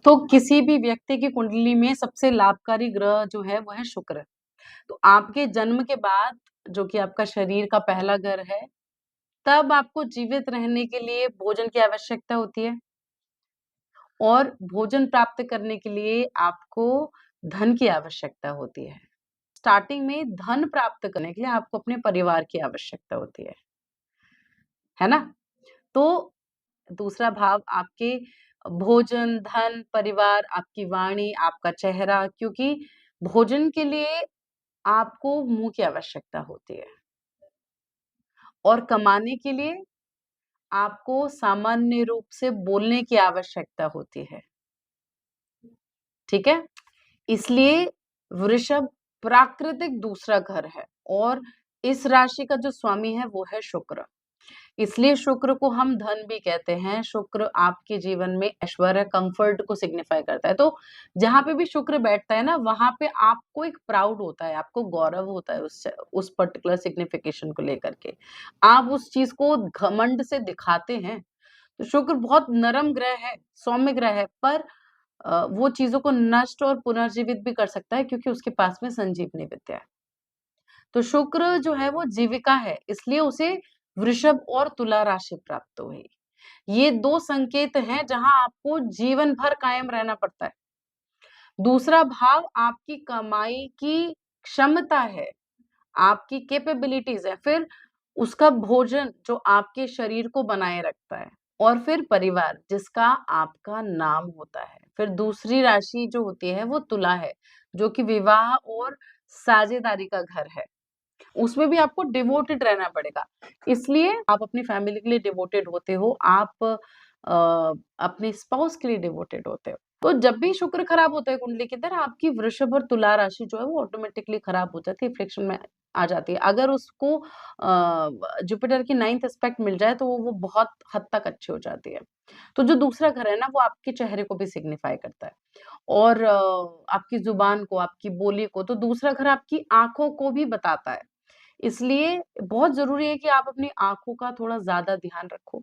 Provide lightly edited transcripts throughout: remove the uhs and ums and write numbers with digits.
तो किसी भी व्यक्ति की कुंडली में सबसे लाभकारी ग्रह जो है वो है शुक्र। तो आपके जन्म के बाद जो कि आपका शरीर का पहला घर है, तब आपको जीवित रहने के लिए भोजन की आवश्यकता होती है और भोजन प्राप्त करने के लिए आपको धन की आवश्यकता होती है। स्टार्टिंग में धन प्राप्त करने के लिए आपको अपने परिवार की आवश्यकता होती है ना? तो दूसरा भाव आपके भोजन, धन, परिवार, आपकी वाणी, आपका चेहरा, क्योंकि भोजन के लिए आपको मुँह की आवश्यकता होती है और कमाने के लिए आपको सामान्य रूप से बोलने की आवश्यकता होती है, ठीक है? इसलिए वृषभ प्राकृतिक दूसरा घर है और इस राशि का जो स्वामी है वो है शुक्र। इसलिए शुक्र को हम धन भी कहते हैं। शुक्र आपके जीवन में ऐश्वर्य, कंफर्ट को सिग्निफाई करता है। तो जहाँ पे भी शुक्र बैठता है ना, वहाँ पे आपको एक प्राउड होता है, आपको गौरव होता है उस पर्टिकुलर सिग्निफिकेशन को लेकर के। आप उस चीज़ को घमंड से दिखाते हैं। तो शुक्र बहुत नरम ग्रह है, सौम्य ग्रह है, पर वो चीज़ों को नष्ट और पुनर्जीवित भी कर सकता है क्योंकि उसके पास में संजीवनी विद्या है। तो शुक्र जो है वो जीविका है, इसलिए उसे वृषभ और तुला राशि प्राप्त हुई। ये 2 संकेत हैं जहाँ आपको जीवन भर कायम रहना पड़ता है। दूसरा भाव आपकी कमाई की क्षमता है, आपकी कैपेबिलिटीज़ है, फिर उसका भोजन जो आपके शरीर को बनाए रखता है और फिर परिवार जिसका आपका नाम होता है। फिर दूसरी राशि जो होती है वो तुला है, जो कि विवाह और साझेदारी का घर है। उसमें भी आपको डिवोटेड रहना पड़ेगा। इसलिए आप अपनी फैमिली के लिए डिवोटेड होते हो, आप अपने स्पाउस के लिए डिवोटेड होते हो। तो जब भी शुक्र खराब होता है कुंडली के अंदर, आपकी वृषभ और तुला राशि जो है वो ऑटोमेटिकली खराब हो जाती है, फ्रिक्शन में आ जाती है। अगर उसको जुपिटर की 9th एस्पेक्ट मिल जाए तो वो बहुत हद तक अच्छी हो जाती है। तो जो दूसरा घर है ना, वो आपके चेहरे को भी सिग्निफाई करता है और आपकी ज़ुबान को, आपकी बोली को। तो दूसरा घर आपकी आँखों को भी बताता है। इसलिए बहुत ज़रूरी है कि आप अपनी आँखों का थोड़ा ज़्यादा ध्यान रखो,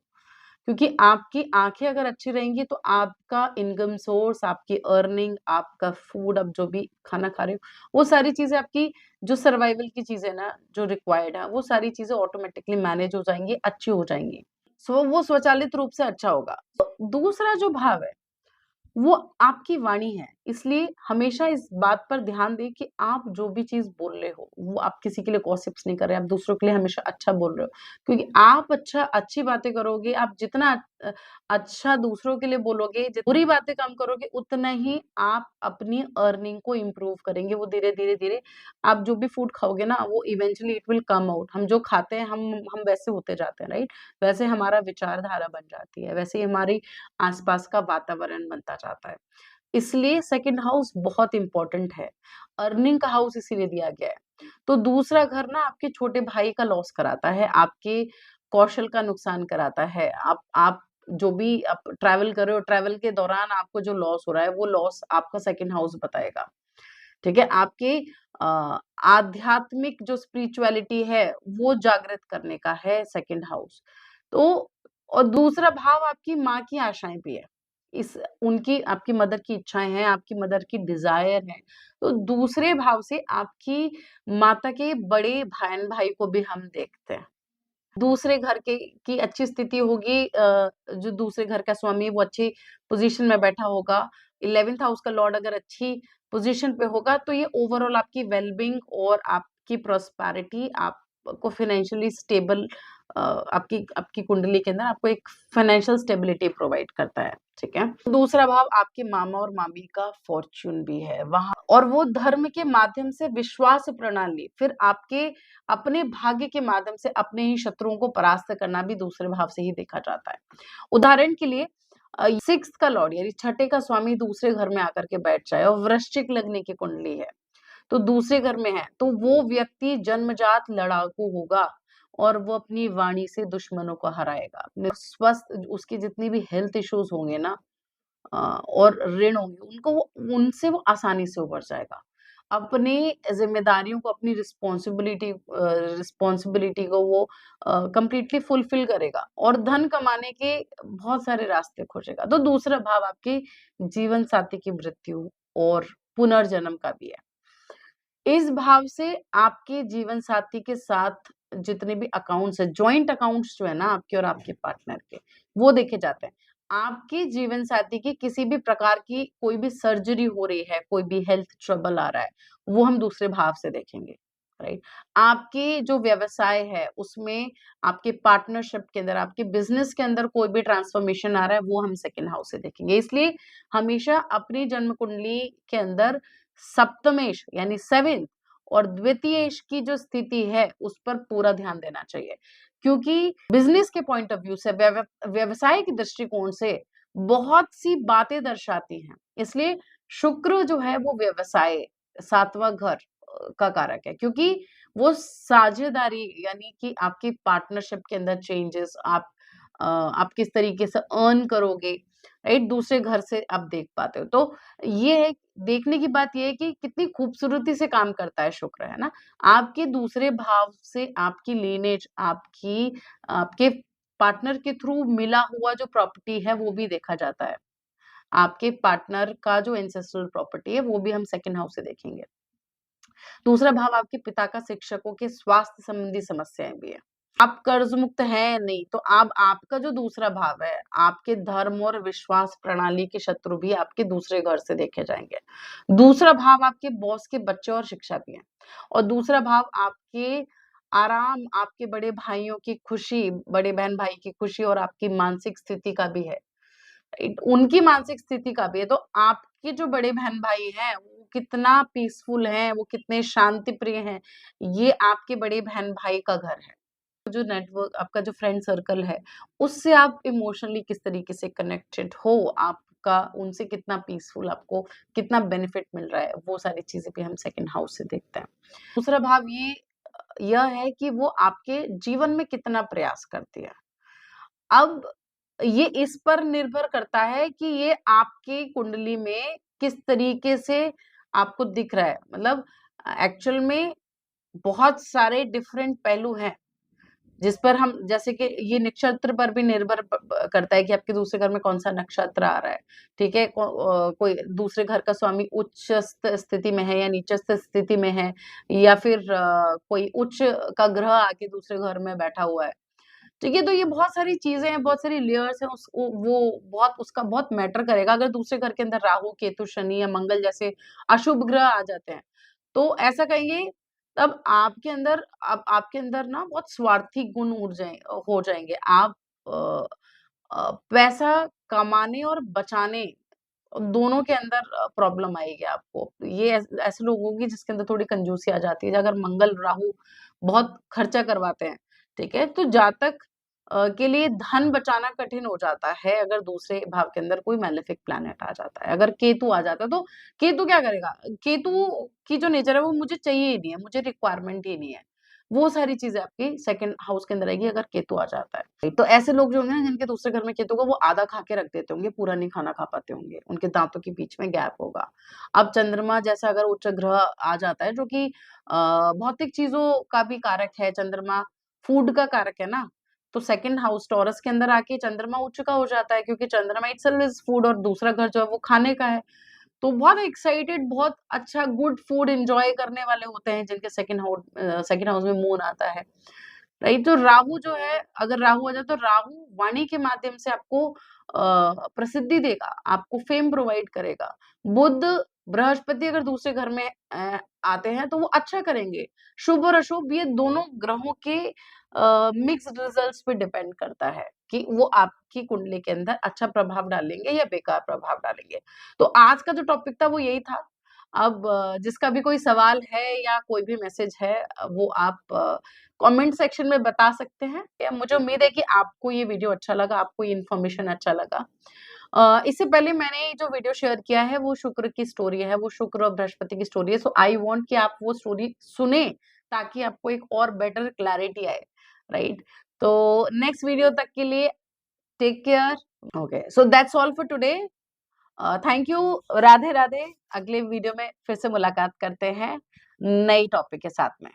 क्योंकि आपकी आँखें अगर अच्छी रहेंगी तो आपका इनकम सोर्स, आपकी अर्निंग, आपका फूड, आप जो भी खाना खा रहे हो, वो सारी चीज़ें आपकी जो सर्वाइवल की चीज़ें ना, जो रिक्वायर्ड है, वो सारी चीज़ें ऑटोमेटिकली मैनेज हो जाएँगी, अच्छी हो जाएँगी। वो स्वचालित रूप से अच्छा होगा। तो दूसरा जो भाव है वो आपकी वाणी है, इसलिए हमेशा इस बात पर ध्यान दें कि आप जो भी चीज़ बोल रहे हो, वो आप किसी के लिए गॉसिप्स नहीं कर रहे, आप दूसरों के लिए हमेशा अच्छा बोल रहे हो। क्योंकि आप अच्छी बातें करोगे, आप जितना अच्छा दूसरों के लिए बोलोगे, बुरी बातें कम करोगे, उतना ही आप अपनी अर्निंग को इम्प्रूव करेंगे। वो धीरे-धीरे आप जो भी फूड खाओगे ना, वो eventually it will come out. हम जो खाते हैं, हम वैसे होते जाते हैं, राइट? वैसे हमारा विचारधारा बन जाती है, वैसे ही हमारी आसपास का वातावरण बनता जाता है। इसलिए सेकंड हाउस बहुत इम्पोर्टेंट है। अर्निंग का हाउस इसीलिए दिया गया है। तो दूसरा घर ना आपके छोटे भाई का लॉस कराता है, आपके कौशल का नुकसान कराता है। आप जो भी आप ट्रैवल कर रहे हो, ट्रैवल के दौरान आपको जो लॉस हो रहा है, वो लॉस आपका सेकंड हाउस बताएगा। ठीक है? आपके आध्यात्मिक जो स्पिरिचुअलिटी है, वो जागृत करने का है सेकंड हाउस। तो और दूसरा भाव आपकी माँ की आशाएँ भी है। इस उनकी आपकी मदर की इच्छाएँ हैं, आपकी मदर की डिज़ायर है। तो दूसरे भाव से आपकी माता के बड़े बहन-भाई को भी हम देखते हैं। दूसरे घर के की अच्छी स्थिति होगी, जो दूसरे घर का स्वामी है वो अच्छी पोज़ीशन में बैठा होगा। 11th हाउस का लॉर्ड अगर अच्छी पोज़ीशन पे होगा तो ये ओवरऑल आपकी वेल-बीइंग और आपकी प्रॉस्पेरिटी, आपको फाइनेंशियली स्टेबल, आपकी आपकी कुंडली के अंदर आपको एक फाइनेंशियल स्टेबिलिटी प्रोवाइड करता है, ठीक है? दूसरा भाव आपके मामा और मामी का फॉर्च्यून भी है वहाँ, और वो धर्म के माध्यम से विश्वास प्रणाली, फिर आपके अपने भाग्य के माध्यम से अपने ही शत्रुओं को परास्त करना भी दूसरे भाव से ही देखा जाता है। उदाहरण के लिए 6th का लॉर्ड यानी छठे का स्वामी दूसरे घर में आकर के बैठ जाए और वृश्चिक लग्न की कुंडली है, तो दूसरे घर में है, तो वो व्यक्ति जन्मजात लड़ाकू होगा और वो अपनी वाणी से दुश्मनों को हराएगा। अपने स्वस्थ उसकी जितनी भी हेल्थ इश्यूज होंगे ना, और ऋण होंगे, उनको वो उनसे वो आसानी से उबर जाएगा। अपनी ज़िम्मेदारियों को, अपनी रिस्पॉन्सिबिलिटी को वो कंप्लीटली फुलफिल करेगा और धन कमाने के बहुत सारे रास्ते खोजेगा। तो दूसरा भाव आपके जीवन साथी की मृत्यु और पुनर्जन्म का भी है। इस भाव से आपके जीवन साथी के साथ जितने भी अकाउंट्स हैं, जॉइंट अकाउंट्स जो है ना आपके और आपके पार्टनर के, वो देखे जाते हैं। आपके जीवन साथी की किसी भी प्रकार की कोई भी सर्जरी हो रही है, कोई भी हेल्थ ट्रबल आ रहा है, वो हम दूसरे भाव से देखेंगे, राइट? आपके जो व्यवसाय है, उसमें आपके पार्टनरशिप के अंदर, आपके बिज़नेस के अंदर कोई भी ट्रांसफॉर्मेशन आ रहा है, वो हम सेकंड हाउस से देखेंगे। इसलिए हमेशा अपनी जन्म कुंडली के अंदर सप्तमेश यानी 7th और द्वितीयेश की जो स्थिति है उस पर पूरा ध्यान देना चाहिए, क्योंकि बिजनेस के पॉइंट ऑफ व्यू से, व्यवसाय के दृष्टिकोण से बहुत सी बातें दर्शाती हैं। इसलिए शुक्र जो है वो व्यवसाय, 7वां घर का कारक है, क्योंकि वो साझेदारी यानी कि आपकी पार्टनरशिप के अंदर चेंजेस, आप किस तरीके से अर्न करोगे, राइट? दूसरे घर से आप देख पाते हो। तो ये है, देखने की बात ये है कि कितनी खूबसूरती से काम करता है शुक्र, है ना? आपके दूसरे भाव से आपकी लीनेज, आपके पार्टनर के थ्रू मिला हुआ जो प्रॉपर्टी है वो भी देखा जाता है। आपके पार्टनर का जो एंसेस्ट्रल प्रॉपर्टी है वो भी हम सेकंड हाउस से देखेंगे। दूसरा भाव आपके पिता का शिक्षकों के स्वास्थ्य संबंधी समस्याएं भी है। आप कर्ज मुक्त हैं नहीं, तो अब आपका जो दूसरा भाव है, आपके धर्म और विश्वास प्रणाली के शत्रु भी आपके दूसरे घर से देखे जाएंगे। दूसरा भाव आपके बॉस के बच्चे और शिक्षा भी है, और दूसरा भाव आपके आराम, आपके बड़े भाइयों की खुशी, बड़े बहन भाई की खुशी और आपकी मानसिक स्थिति का भी है। उनकी मानसिक स्थिति का भी है। तो आपके जो बड़े बहन-भाई हैं, वो कितना पीसफुल हैं, वो कितने शांति प्रिय हैं, ये आपके बड़े बहन-भाई का घर है। जो नेटवर्क, आपका जो फ्रेंड सर्कल है, उससे आप इमोशनली किस तरीके से कनेक्टेड हो, आपका उनसे कितना पीसफुल, आपको कितना बेनिफिट मिल रहा है, वो सारी चीज़ें भी हम सेकंड हाउस से देखते हैं। दूसरा भाव यह है कि वो आपके जीवन में कितना प्रयास करती है। अब ये इस पर निर्भर करता है कि ये आपकी कुंडली में किस तरीके से आपको दिख रहा है। मतलब एक्चुअल में बहुत सारे डिफरेंट पहलू हैं, जिस पर हम, जैसे कि ये नक्षत्र पर भी निर्भर करता है कि आपके दूसरे घर में कौन-सा नक्षत्र आ रहा है, ठीक है? कोई दूसरे घर का स्वामी उच्चस्थ स्थिति में है या नीचस्थ स्थिति में है, या फिर कोई उच्च का ग्रह आके दूसरे घर में बैठा हुआ है। ठीक है, तो ये बहुत सारी चीज़ें हैं, बहुत सारी लेयर्स हैं, उस वो बहुत, उसका बहुत मैटर करेगा। अगर दूसरे घर के अंदर राहु, केतु, शनि या मंगल जैसे अशुभ ग्रह आ जाते हैं, तो ऐसा कहिए, तब आपके अंदर ना बहुत स्वार्थी गुण हो जाएँगे। आप पैसा कमाने और बचाने दोनों के अंदर प्रॉब्लम आएगी आपको। ये ऐसे लोग होंगे जिसके अंदर थोड़ी कंजूसी आ जाती है। अगर मंगल, राहु बहुत खर्चा करवाते हैं, ठीक है? तो जातक के लिए धन बचाना कठिन हो जाता है अगर दूसरे भाव के अंदर कोई मैलेफिक प्लैनेट आ जाता है। अगर केतु आ जाता है, तो केतु क्या करेगा? केतु की जो नेचर है वो मुझे चाहिए ही नहीं है, मुझे रिक्वायरमेंट ही नहीं है। वो सारी चीज़ें आपकी सेकंड हाउस के अंदर आएगी अगर केतु आ जाता है। तो ऐसे लोग जो होंगे ना जिनके दूसरे घर में केतु होगा, वो आधा खा के रख देते होंगे, पूरा नहीं खाना खा पाते होंगे, उनके दाँतों के बीच में गैप होगा। अब चंद्रमा जैसा अगर उच्च ग्रह आ जाता है जो कि भौतिक चीज़ों का भी कारक है, चंद्रमा फूड का कारक है ना, तो सेकंड हाउस टॉरस के अंदर आके चंद्रमा उच्च का हो जाता है, क्योंकि चंद्रमा इटसेल्फ इज़ फूड और दूसरा घर जो है वो खाने का है। तो बहुत एक्साइटेड, बहुत अच्छा गुड फूड एन्जॉय करने वाले होते हैं जिनके सेकंड हाउस में मून आता है, राइट? तो राहु जो है, अगर राहु आ जाए तो राहु वाणी के माध्यम से आपको प्रसिद्धि देगा, आपको फेम प्रोवाइड करेगा। बुध, बृहस्पति अगर दूसरे घर में आते हैं तो वो अच्छा करेंगे। शुभ और अशुभ ये दोनों ग्रहों के मिक्स्ड रिजल्ट्स पे डिपेंड करता है कि वो आपकी कुंडली के अंदर अच्छा प्रभाव डालेंगे या बेकार प्रभाव डालेंगे। तो आज का जो टॉपिक था वो यही था। अब जिसका भी कोई सवाल है या कोई भी मैसेज है, वो आप कमेंट सेक्शन में बता सकते हैं। या मुझे उम्मीद है कि आपको ये वीडियो अच्छा लगा, आपको ये इन्फॉर्मेशन अच्छा लगा। इससे पहले मैंने जो वीडियो शेयर किया है वो शुक्र की स्टोरी है, वो शुक्र और बृहस्पति की स्टोरी है। सो आई वांट कि आप वो स्टोरी सुने ताकि आपको एक और बेटर क्लैरिटी आए, राइट? तो नेक्स्ट वीडियो तक के लिए take care. Okay, so that's all for today. Thank you. Radhe Radhe. अगले वीडियो में फिर से मुलाकात करते हैं नई टॉपिक के साथ में।